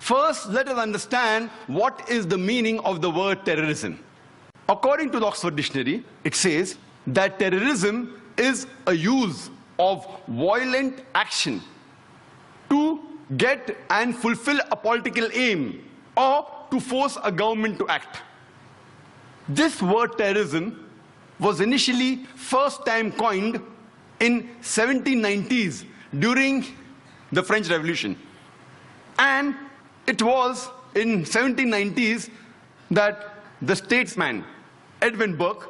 First, let us understand what is the meaning of the word terrorism. According to the Oxford Dictionary, it says that terrorism is a use of violent action to get and fulfill a political aim or to force a government to act. This word terrorism was initially first time coined in 1790s during the French Revolution. And it was in 1790s that the statesman Edmund Burke,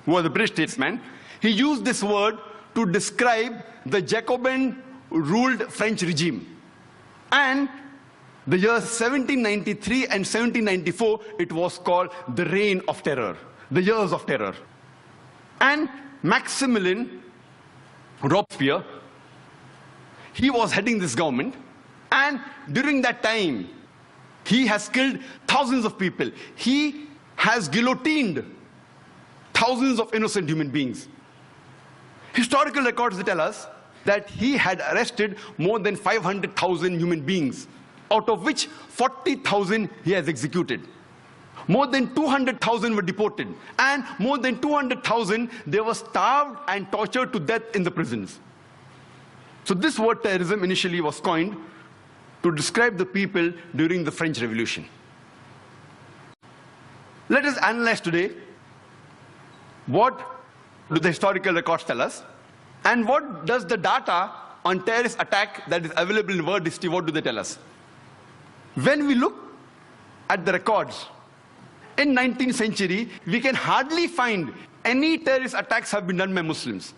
who was a British statesman, he used this word to describe the Jacobin-ruled French regime. And the years 1793 and 1794, it was called the Reign of Terror, the Years of Terror. And Maximilien Robespierre, he was heading this government, and during that time, he has killed thousands of people. He has guillotined thousands of innocent human beings. Historical records tell us that he had arrested more than 500,000 human beings, out of which 40,000 he has executed. More than 200,000 were deported, and more than 200,000 they were starved and tortured to death in the prisons. So this word terrorism initially was coined to describe the people during the French Revolution. Let us analyze today what do the historical records tell us, and what does the data on terrorist attack that is available in world history, what do they tell us? When we look at the records, in 19th century, we can hardly find any terrorist attacks have been done by Muslims.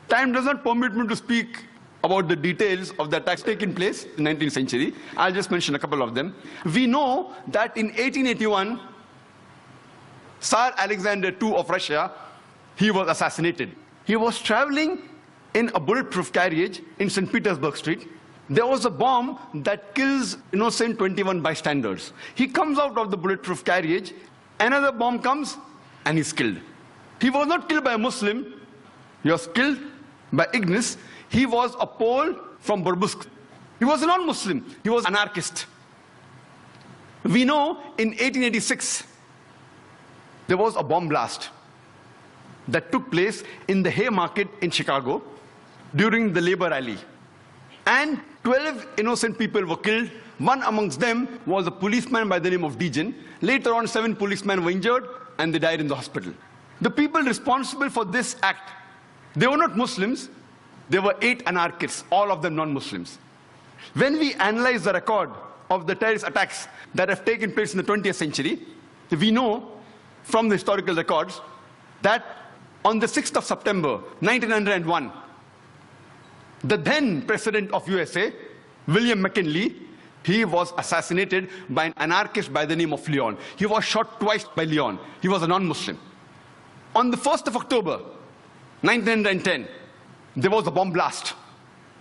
Time does not permit me to speak about the details of the attacks taking place in 19th century. I'll just mention a couple of them. We know that in 1881, Tsar Alexander II of Russia, he was assassinated. He was traveling in a bulletproof carriage in St. Petersburg Street. There was a bomb that kills innocent 21 bystanders. He comes out of the bulletproof carriage, another bomb comes, and he's killed. He was not killed by a Muslim, he was killed by Ignis. He was a Pole from Burbusk. He was a non-Muslim, he was an anarchist. We know in 1886, there was a bomb blast that took place in the Haymarket in Chicago during the labor rally. And 12 innocent people were killed. One amongst them was a policeman by the name of Dejan. Later on, 7 policemen were injured and they died in the hospital. The people responsible for this act, they were not Muslims. There were 8 anarchists, all of them non-Muslims. When we analyze the record of the terrorist attacks that have taken place in the 20th century, we know from the historical records that on the 6th of September, 1901, the then president of USA, William McKinley, he was assassinated by an anarchist by the name of Leon. He was shot twice by Leon. He was a non-Muslim. On the 1st of October, 1910, there was a bomb blast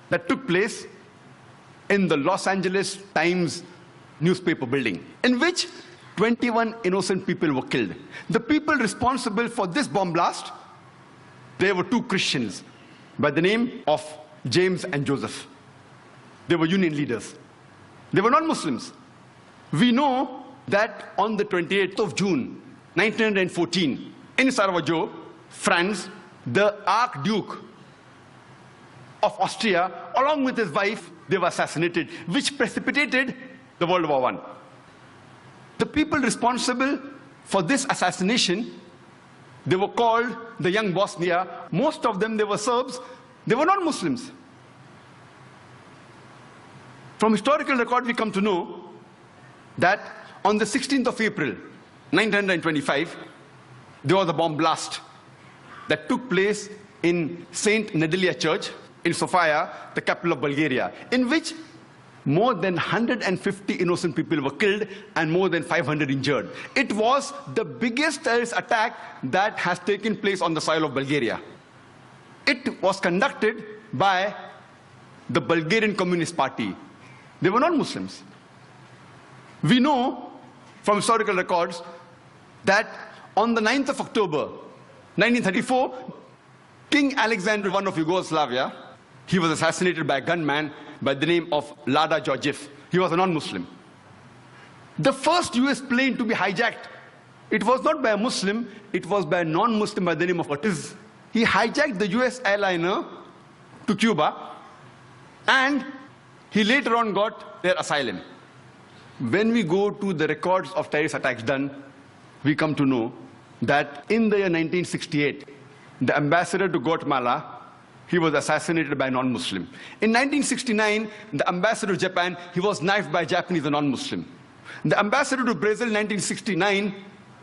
that took place in the Los Angeles Times newspaper building, in which 21 innocent people were killed. The people responsible for this bomb blast, they were 2 Christians by the name of James and Joseph. They were union leaders. They were non-Muslims. We know that on the 28th of June, 1914, in Sarajevo, France, the Archduke of Austria, along with his wife, they were assassinated, which precipitated the World War I. The people responsible for this assassination, they were called the Young Bosnia. Most of them, they were Serbs. They were not Muslims. From historical record, we come to know that on the 16th of April, 1925, there was a bomb blast that took place in St. Nedelya Church in Sofia, the capital of Bulgaria, in which more than 150 innocent people were killed and more than 500 injured. It was the biggest terrorist attack that has taken place on the soil of Bulgaria. It was conducted by the Bulgarian Communist Party. They were not Muslims. We know from historical records that on the 9th of October, 1934, King Alexander I of Yugoslavia, he was assassinated by a gunman by the name of Lada Georgiev. He was a non-Muslim. The first US plane to be hijacked, it was not by a Muslim, it was by a non-Muslim by the name of Ortiz. He hijacked the US airliner to Cuba, and he later on got their asylum. When we go to the records of terrorist attacks done, we come to know that in the year 1968, the ambassador to Guatemala, he was assassinated by a non-Muslim. In 1969, the ambassador to Japan, he was knifed by a Japanese, a non-Muslim. The ambassador to Brazil in 1969,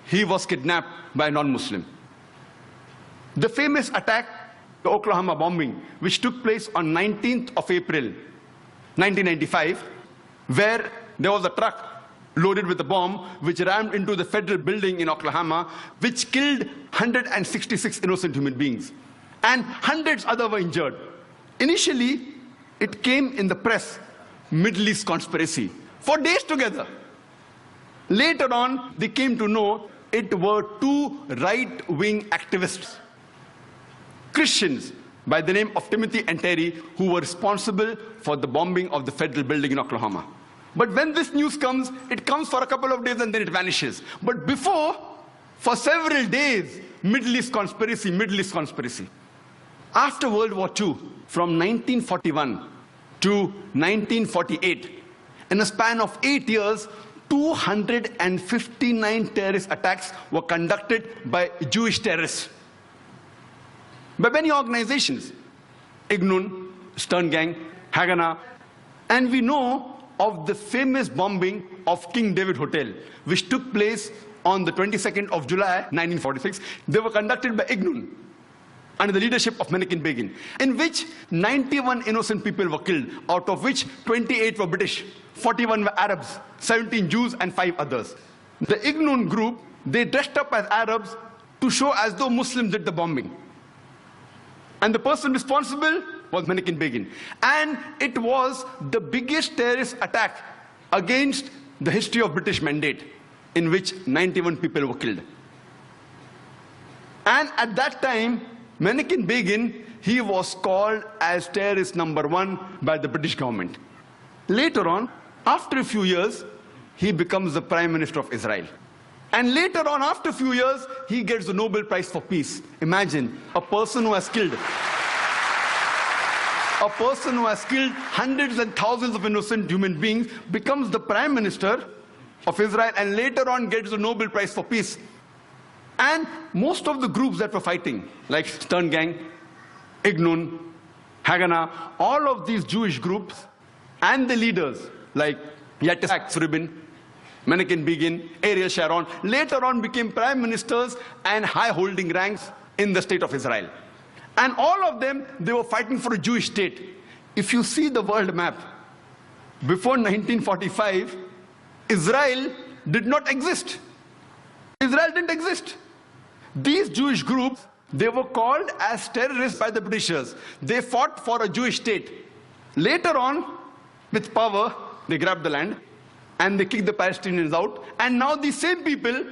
he was kidnapped by a non-Muslim. The famous attack, the Oklahoma bombing, which took place on 19th of April, 1995, where there was a truck loaded with a bomb which rammed into the federal building in Oklahoma, which killed 166 innocent human beings. And hundreds others were injured. Initially, it came in the press, Middle East conspiracy, for days together. Later on, they came to know it were two right-wing activists, Christians by the name of Timothy and Terry, who were responsible for the bombing of the federal building in Oklahoma. But when this news comes, it comes for a couple of days and then it vanishes. But before, for several days, Middle East conspiracy, Middle East conspiracy. After World War II, from 1941 to 1948, in a span of 8 years, 259 terrorist attacks were conducted by Jewish terrorists. By many organizations, Ignun, Stern Gang, Haganah, and we know of the famous bombing of King David Hotel, which took place on the 22nd of July, 1946. They were conducted by Ignun under the leadership of Menachem Begin, in which 91 innocent people were killed, out of which 28 were British, 41 were Arabs, 17 Jews, and 5 others. The Ignun group, they dressed up as Arabs to show as though Muslims did the bombing. And the person responsible was Menachem Begin. And it was the biggest terrorist attack against the history of British Mandate, in which 91 people were killed. And at that time, Menachem Begin, he was called as terrorist #1 by the British government. Later on, after a few years, he becomes the Prime Minister of Israel. And later on, after a few years, he gets the Nobel Prize for Peace. Imagine, a person who has killed hundreds and thousands of innocent human beings becomes the Prime Minister of Israel and later on gets the Nobel Prize for Peace. And most of the groups that were fighting, like Stern Gang, Ignun, Haganah, all of these Jewish groups and the leaders like Yitzhak Rabin, Menachem Begin, Ariel Sharon, later on became prime ministers and high-holding ranks in the state of Israel. And all of them, they were fighting for a Jewish state. If you see the world map, before 1945, Israel did not exist. Israel didn't exist. These Jewish groups, they were called as terrorists by the Britishers. They fought for a Jewish state. Later on, with power, they grabbed the land and they kicked the Palestinians out. And now these same people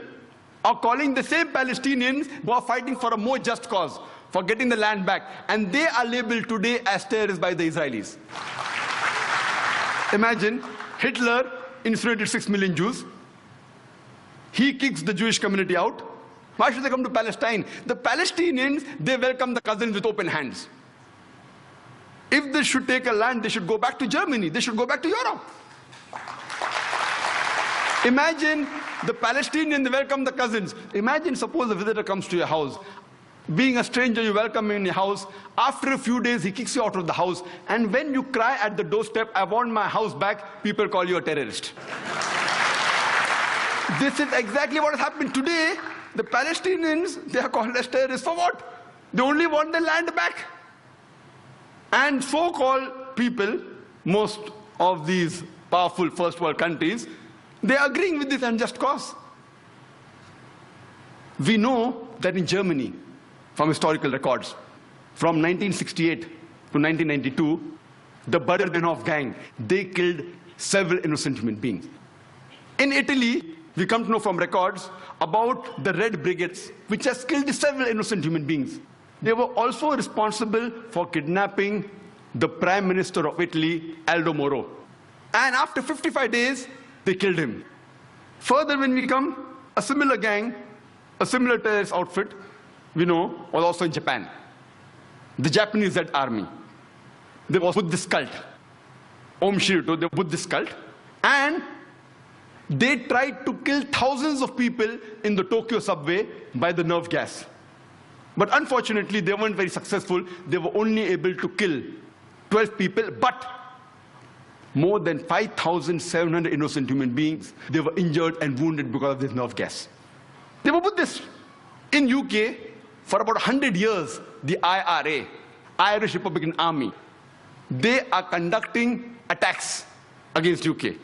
are calling the same Palestinians who are fighting for a more just cause, for getting the land back. And they are labeled today as terrorists by the Israelis. Imagine, Hitler incinerated 6 million Jews. He kicks the Jewish community out. Why should they come to Palestine? The Palestinians, they welcome the cousins with open hands. If they should take a land, they should go back to Germany. They should go back to Europe. Imagine the Palestinians, they welcome the cousins. Imagine, suppose a visitor comes to your house. Being a stranger, you welcome him in your house. After a few days, he kicks you out of the house. And when you cry at the doorstep, I want my house back, people call you a terrorist. This is exactly what has happened today. The Palestinians, they are called as terrorists for what? They only want the land back. And so-called people, most of these powerful first world countries, they are agreeing with this unjust cause. We know that in Germany, from historical records, from 1968 to 1992, the Bader-Meinhof gang, they killed several innocent human beings. In Italy, we come to know from records about the Red Brigades, which has killed several innocent human beings. They were also responsible for kidnapping the Prime Minister of Italy, Aldo Moro. And after 55 days, they killed him. Further, when we come, a similar gang, a similar terrorist outfit, we know, was also in Japan. The Japanese Red Army. They was Buddhist cult. Om Shinrikyo, the Buddhist cult. And they tried to kill thousands of people in the Tokyo subway by the nerve gas. But unfortunately, they weren't very successful. They were only able to kill 12 people, but more than 5,700 innocent human beings, they were injured and wounded because of this nerve gas. They were Buddhists. In UK, for about 100 years, the IRA, Irish Republican Army, they are conducting attacks against UK.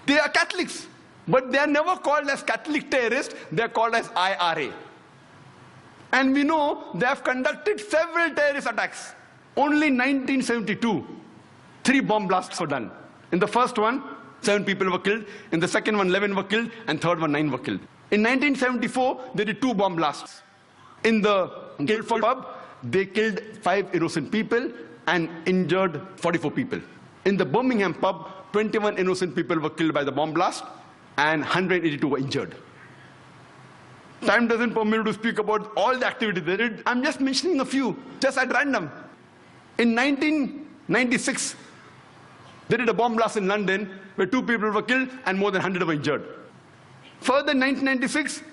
They are Catholics, but they are never called as Catholic terrorists, they are called as IRA. And we know they have conducted several terrorist attacks. Only in 1972, 3 bomb blasts were done. In the first one, 7 people were killed. In the second one, 11 were killed. And third one, 9 were killed. In 1974, they did 2 bomb blasts. In the Guildford pub, they killed 5 innocent people and injured 44 people. In the Birmingham pub, 21 innocent people were killed by the bomb blast and 182 were injured. Time doesn't permit me to speak about all the activities they did. I'm just mentioning a few, just at random. In 1996, they did a bomb blast in London where 2 people were killed and more than 100 were injured. Further, in 1996,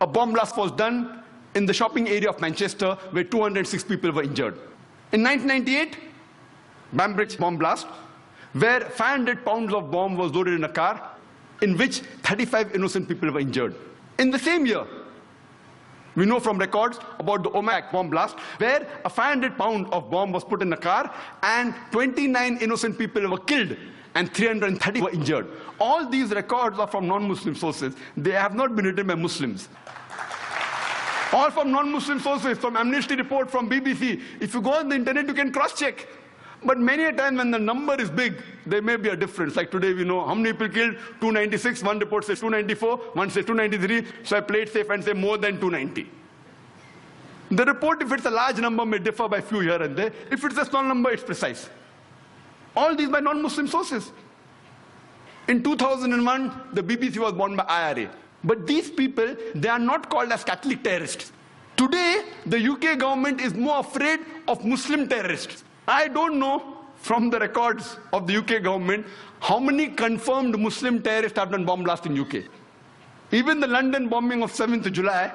a bomb blast was done in the shopping area of Manchester where 206 people were injured. In 1998, Bambridge bomb blast, where 500 pounds of bomb was loaded in a car, in which 35 innocent people were injured. In the same year, we know from records about the Omagh bomb blast, where a 500 pound of bomb was put in a car and 29 innocent people were killed and 330 were injured. All these records are from non-Muslim sources. They have not been written by Muslims. All from non-Muslim sources, from Amnesty report, from BBC. If you go on the internet, you can cross-check. But many a time when the number is big, there may be a difference. Like today, we know how many people killed, 296, one report says 294, one says 293, so I play it safe and say more than 290. The report, if it's a large number, may differ by a few here and there. If it's a small number, it's precise. All these by non-Muslim sources. In 2001, the BBC was born by IRA. But these people, they are not called as Catholic terrorists. Today, the UK government is more afraid of Muslim terrorists. I don't know from the records of the UK government how many confirmed Muslim terrorists have done bomb blasts in UK. Even the London bombing of 7th July,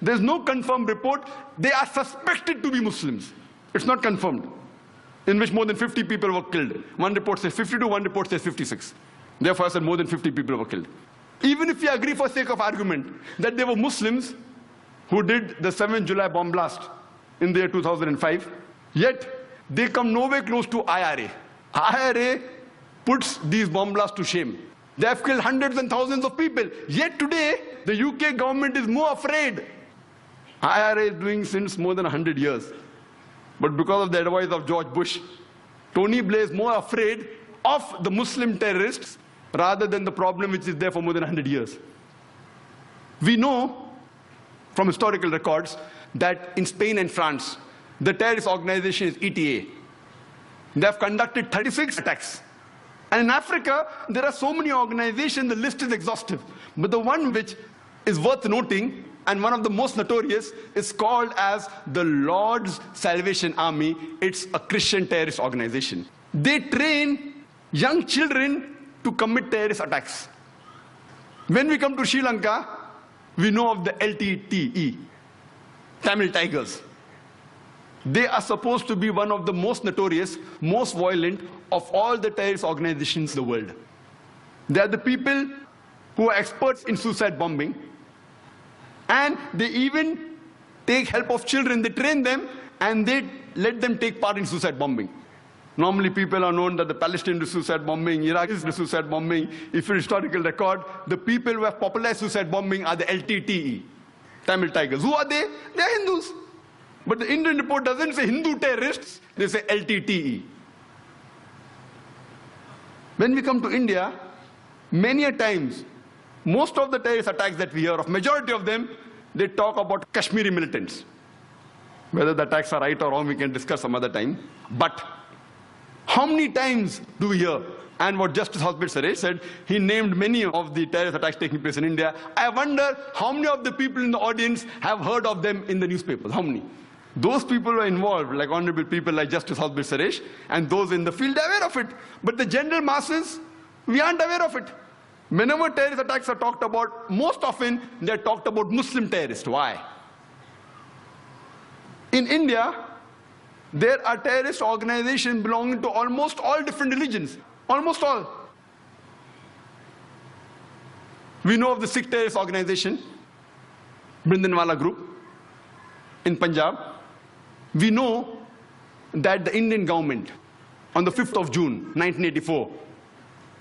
there's no confirmed report. They are suspected to be Muslims. It's not confirmed, in which more than 50 people were killed. One report says 52, one report says 56. Therefore, I said more than 50 people were killed. Even if we agree for sake of argument that they were Muslims who did the 7th July bomb blast in the year 2005, yet they come nowhere close to IRA. IRA puts these bomb blasts to shame. They have killed hundreds and thousands of people. Yet today, the UK government is more afraid. IRA is doing since more than 100 years. But because of the advice of George Bush, Tony Blair is more afraid of the Muslim terrorists rather than the problem which is there for more than 100 years. We know from historical records that in Spain and France, the terrorist organization is ETA. They have conducted 36 attacks. And in Africa, there are so many organizations, the list is exhaustive. But the one which is worth noting, and one of the most notorious, is called as the Lord's Salvation Army. It's a Christian terrorist organization. They train young children to commit terrorist attacks. When we come to Sri Lanka, we know of the LTTE, Tamil Tigers. They are supposed to be one of the most notorious, most violent of all the terrorist organizations in the world. They are the people who are experts in suicide bombing. And they even take help of children. They train them and they let them take part in suicide bombing. Normally people are known that the Palestinian do suicide bombing, Iraq is the suicide bombing. If you historical record, the people who have popularized suicide bombing are the LTTE, Tamil Tigers. Who are they? They are Hindus. But the Indian report doesn't say Hindu terrorists, they say LTTE. When we come to India, many a times, most of the terrorist attacks that we hear of, majority of them, they talk about Kashmiri militants. Whether the attacks are right or wrong, we can discuss some other time. But how many times do we hear and what Justice Hosbir Suresh said, he named many of the terrorist attacks taking place in India. I wonder how many of the people in the audience have heard of them in the newspapers. How many? Those people who are involved, like honorable people like Justice Hosbir Suresh, and those in the field are aware of it. But the general masses, we aren't aware of it. Whenever terrorist attacks are talked about, most often they're talked about Muslim terrorists. Why? In India, there are terrorist organizations belonging to almost all different religions. Almost all. We know of the Sikh terrorist organization, Bhindranwala Group, in Punjab. We know that the Indian government, on the 5th of June, 1984,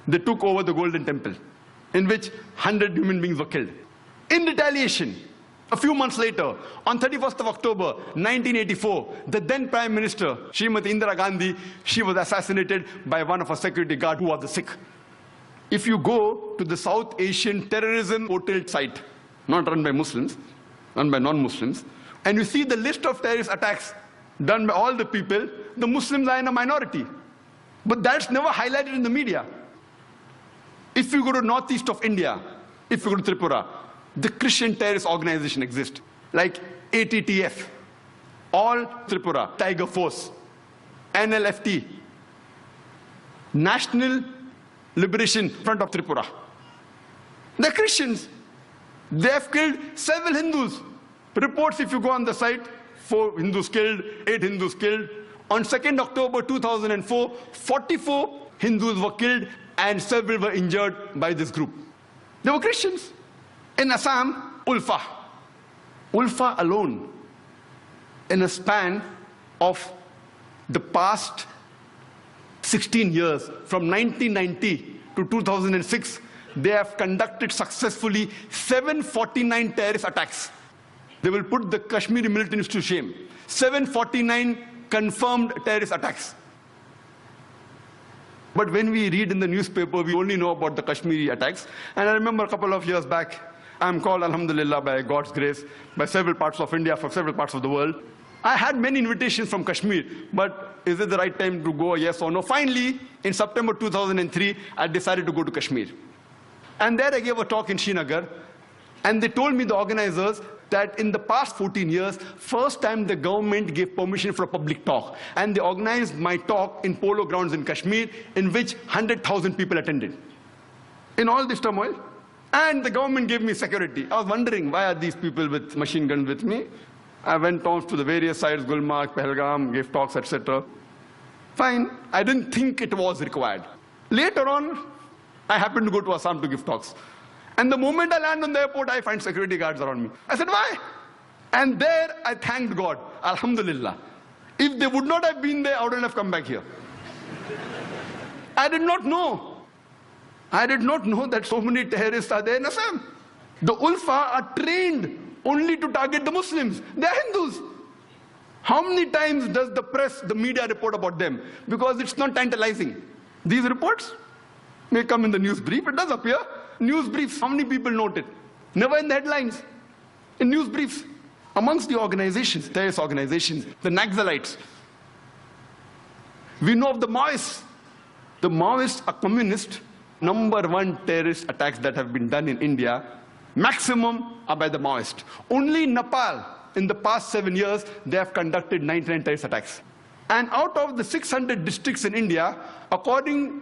they took over the Golden Temple, in which 100 human beings were killed. In retaliation, a few months later, on 31st of October, 1984, the then Prime Minister, Srimati Indira Gandhi, she was assassinated by one of her security guards who was a Sikh. If you go to the South Asian terrorism portal site, not run by Muslims, run by non-Muslims, and you see the list of terrorist attacks done by all the people, the Muslims are in a minority. But that's never highlighted in the media. If you go to northeast of India, if you go to Tripura, the Christian terrorist organization exists, like ATTF, All Tripura Tiger Force, NLFT, National Liberation Front of Tripura. They're Christians. They have killed several Hindus. Reports, if you go on the site, 4 Hindus killed, 8 Hindus killed. On 2nd October 2004, 44 Hindus were killed and several were injured by this group. They were Christians. In Assam, Ulfa. Ulfa alone, in a span of the past 16 years, from 1990 to 2006, they have conducted successfully 749 terrorist attacks. They will put the Kashmiri militants to shame. 749 confirmed terrorist attacks. But when we read in the newspaper, we only know about the Kashmiri attacks. And I remember a couple of years back, I'm called, alhamdulillah, by God's grace, by several parts of India, from several parts of the world. I had many invitations from Kashmir, but is it the right time to go, yes or no? Finally, in September 2003, I decided to go to Kashmir. And there I gave a talk in Srinagar, and they told me, the organizers, that in the past 14 years, first time the government gave permission for a public talk. And they organized my talk in polo grounds in Kashmir, in which 100,000 people attended. In all this turmoil. And the government gave me security. I was wondering, why are these people with machine guns with me? I went on to the various sites, Gulmarg, Pahalgam, gave talks, etc. Fine. I didn't think it was required. Later on, I happened to go to Assam to give talks. And the moment I land on the airport, I find security guards around me. I said, why? And there I thanked God, alhamdulillah. If they would not have been there, I wouldn't have come back here. I did not know. I did not know that so many terrorists are there in Assam. The Ulfa are trained only to target the Muslims. They are Hindus. How many times does the press, the media report about them? Because it's not tantalizing. These reports may come in the news brief. It does appear. News briefs, how many people note it? Never in the headlines. In news briefs. Amongst the organizations, terrorist organizations, the Naxalites. We know of the Maoists. The Maoists are communist. #1 terrorist attacks that have been done in India, maximum are by the Maoists. Only in Nepal, in the past 7 years, they have conducted 99 terrorist attacks. And out of the 600 districts in India, according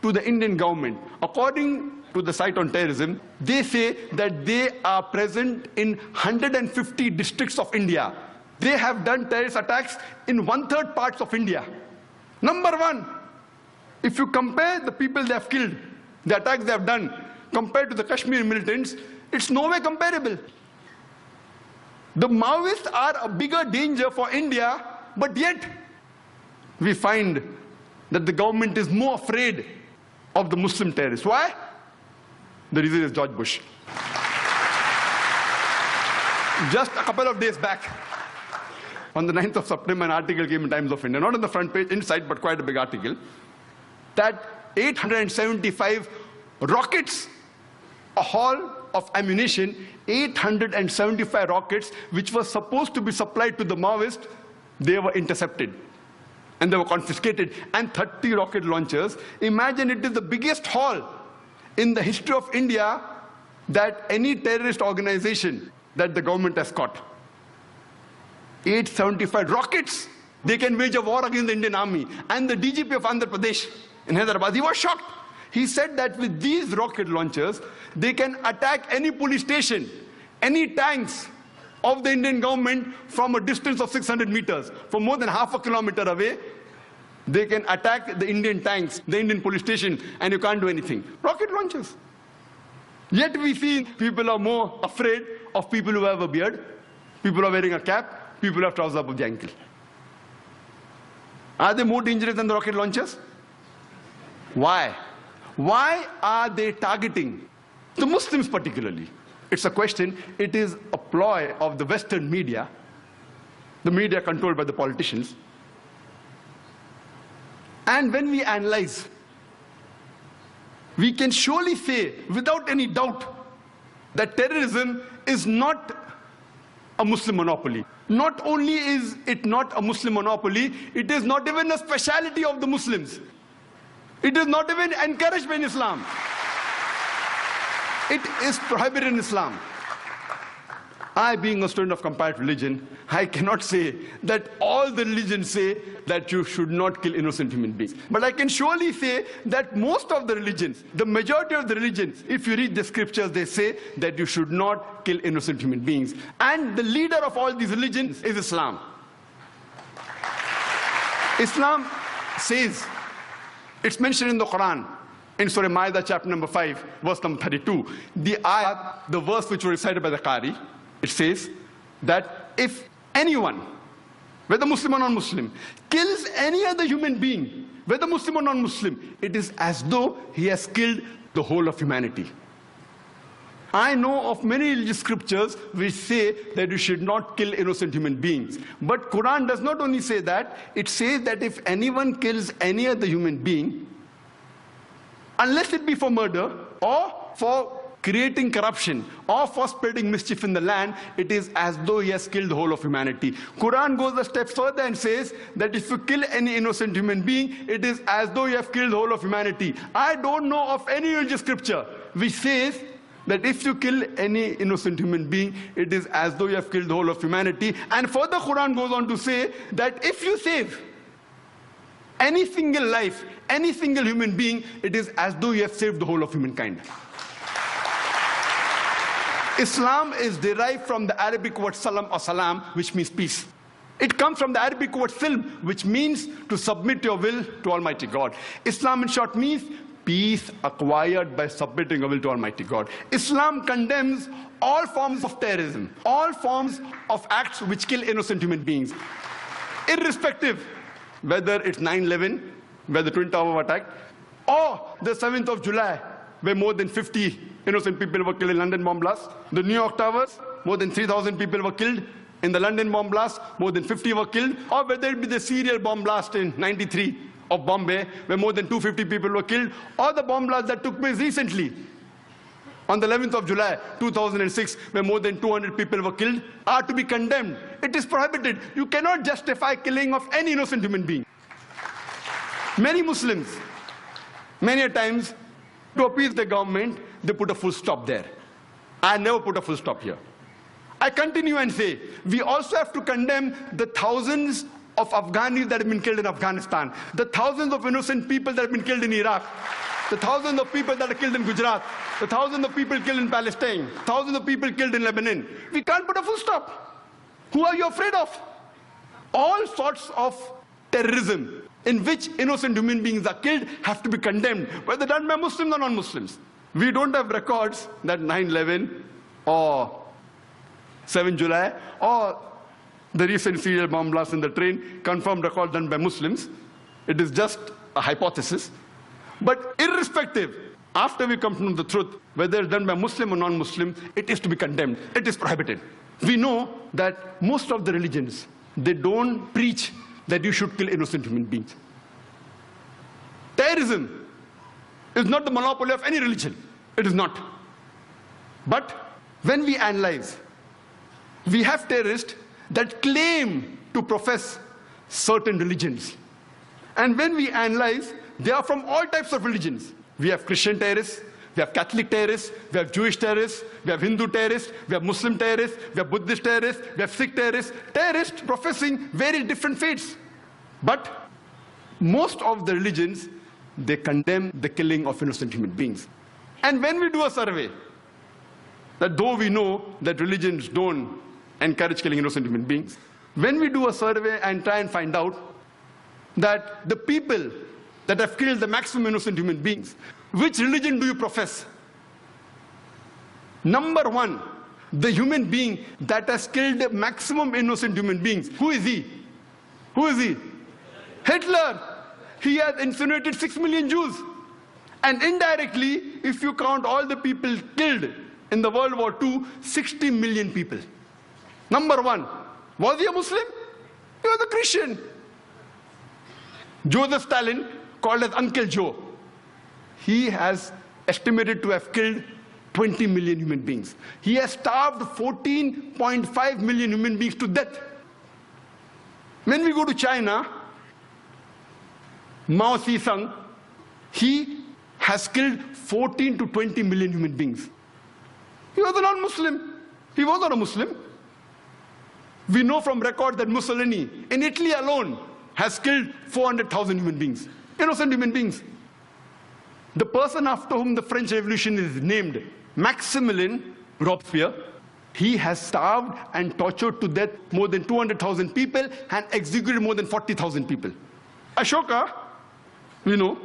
to the Indian government, according to the site on terrorism, they say that they are present in 150 districts of India. They have done terrorist attacks in 1/3 parts of India. #1, if you compare the people they have killed, the attacks they have done, compared to the Kashmir militants, it's no way comparable. The Maoists are a bigger danger for India, but yet we find that the government is more afraid of the Muslim terrorists. Why? The reason is George Bush. Just a couple of days back, on the 9th of September, an article came in Times of India, not on the front page, inside, but quite a big article, that 875 rockets, a haul of ammunition, 875 rockets, which were supposed to be supplied to the Maoists, they were intercepted. and they were confiscated, and 30 rocket launchers. Imagine, it is the biggest haul in the history of India that any terrorist organization that the government has caught. 875 rockets. They can wage a war against the Indian army. And the DGP of Andhra Pradesh in Hyderabad, he was shocked. He said that with these rocket launchers, they can attack any police station, any tanks of the Indian government from a distance of 600 meters. From more than half a kilometer away, they can attack the Indian tanks, the Indian police station, and you can't do anything. Rocket launchers. Yet we see people are more afraid of people who have a beard, people who are wearing a cap, people who have trousers above the ankle. Are they more dangerous than the rocket launchers? Why? Why are they targeting the Muslims particularly? It's a question. It is a ploy of the Western media, the media controlled by the politicians. And when we analyze, we can surely say, without any doubt, that terrorism is not a Muslim monopoly. Not only is it not a Muslim monopoly, it is not even a speciality of the Muslims. It is not even encouraged by Islam. It is prohibited in Islam. I, being a student of comparative religion, I cannot say that all the religions say that you should not kill innocent human beings. But I can surely say that most of the religions, the majority of the religions, if you read the scriptures, they say that you should not kill innocent human beings. And the leader of all these religions is Islam. Islam says, it's mentioned in the Quran, in Surah Ma'idah, chapter number 5, verse number 32. The ayat, the verse which was recited by the Qari, it says that if anyone, whether Muslim or non-Muslim, kills any other human being, whether Muslim or non-Muslim, it is as though he has killed the whole of humanity. I know of many religious scriptures which say that you should not kill innocent human beings. But Quran does not only say that, it says that if anyone kills any other human being, unless it be for murder or for creating corruption or for spreading mischief in the land, it is as though he has killed the whole of humanity. Quran goes a step further and says that if you kill any innocent human being, it is as though you have killed the whole of humanity. I don't know of any religious scripture which says that if you kill any innocent human being, it is as though you have killed the whole of humanity. And further, Quran goes on to say that if you save any single life, any single human being, it is as though you have saved the whole of humankind. Islam is derived from the Arabic word salam or salam, which means peace. It comes from the Arabic word silm, which means to submit your will to Almighty God. Islam, in short, means peace acquired by submitting your will to Almighty God. Islam condemns all forms of terrorism, all forms of acts which kill innocent human beings, irrespective whether it's 9/11, where the Twin Tower attack, or the 7th of July, where more than 50 innocent people were killed in London bomb blast. The New York Towers, more than 3,000 people were killed. In the London bomb blast, more than 50 were killed. Or whether it be the serial bomb blast in '93 of Bombay, where more than 250 people were killed, or the bomb blast that took place recently on the 11th of July, 2006, where more than 200 people were killed, are to be condemned. It is prohibited. You cannot justify killing of any innocent human being. Many Muslims, many a times, to appease the government, they put a full stop there. I never put a full stop here. I continue and say, we also have to condemn the thousands of Afghanis that have been killed in Afghanistan, the thousands of innocent people that have been killed in Iraq, the thousands of people that are killed in Gujarat, the thousands of people killed in Palestine, thousands of people killed in Lebanon. We can't put a full stop. Who are you afraid of? All sorts of terrorism in which innocent human beings are killed have to be condemned, whether done by Muslims or non-Muslims. We don't have records that 9/11 or 7 July or the recent serial bomb blast in the train confirmed record done by Muslims. It is just a hypothesis. But irrespective, after we come to know the truth, whether it's done by Muslim or non-Muslim, it is to be condemned. It is prohibited. We know that most of the religions, they don't preach that you should kill innocent human beings. Terrorism is not the monopoly of any religion. It is not. But when we analyze, we have terrorists that claim to profess certain religions. And when we analyze, they are from all types of religions. We have Christian terrorists, we have Catholic terrorists, we have Jewish terrorists, we have Hindu terrorists, we have Muslim terrorists, we have Buddhist terrorists, we have Sikh terrorists professing very different faiths. But most of the religions, they condemn the killing of innocent human beings. And when we do a survey, that though we know that religions don't encourage killing innocent human beings, when we do a survey and try and find out that the people that have killed the maximum innocent human beings, which religion do you profess? Number one, the human being that has killed the maximum innocent human beings. Who is he? Who is he? Hitler. He has incinerated 6 million Jews. And indirectly, if you count all the people killed in the World War II, 60 million people. Number one, was he a Muslim? He was a Christian. Joseph Stalin, called as Uncle Joe, he has estimated to have killed 20 million human beings. He has starved 14.5 million human beings to death. When we go to China, Mao Zedong, he has killed 14 to 20 million human beings. He was a non-Muslim. He was not a Muslim. We know from records that Mussolini, in Italy alone, has killed 400,000 human beings, innocent human beings. The person after whom the French Revolution is named, Maximilien Robespierre, he has starved and tortured to death more than 200,000 people and executed more than 40,000 people. Ashoka, we know,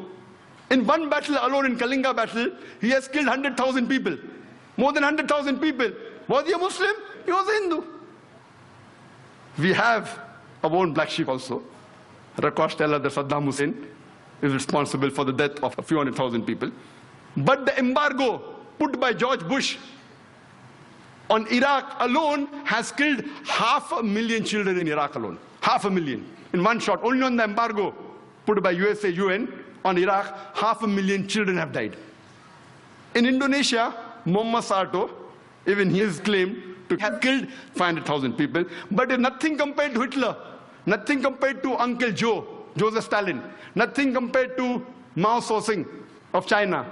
in one battle alone, in Kalinga battle, he has killed 100,000 people. More than 100,000 people. Was he a Muslim? He was a Hindu. We have our own black sheep also. Records tell us that Saddam Hussein is responsible for the death of a few 100,000 people. But the embargo put by George Bush on Iraq alone has killed 500,000 children in Iraq alone. 500,000 in one shot. Only on the embargo put by USA, UN on Iraq, 500,000 children have died. In Indonesia, Muhammad Suharto, even he is claimed to have killed 500,000 people, but it's nothing compared to Hitler, nothing compared to Uncle Joe, Joseph Stalin, nothing compared to Mao Zedong of China.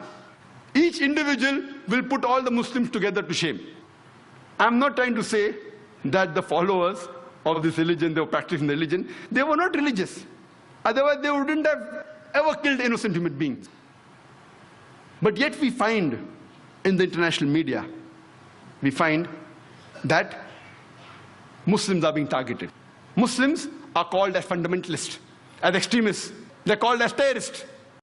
Each individual will put all the Muslims together to shame. I'm not trying to say that the followers of this religion, they were practicing the religion, they were not religious. Otherwise, they wouldn't have ever killed innocent human beings. But yet we find in the international media, we find that Muslims are being targeted. Muslims are called as fundamentalists, as extremists. They're called as terrorists.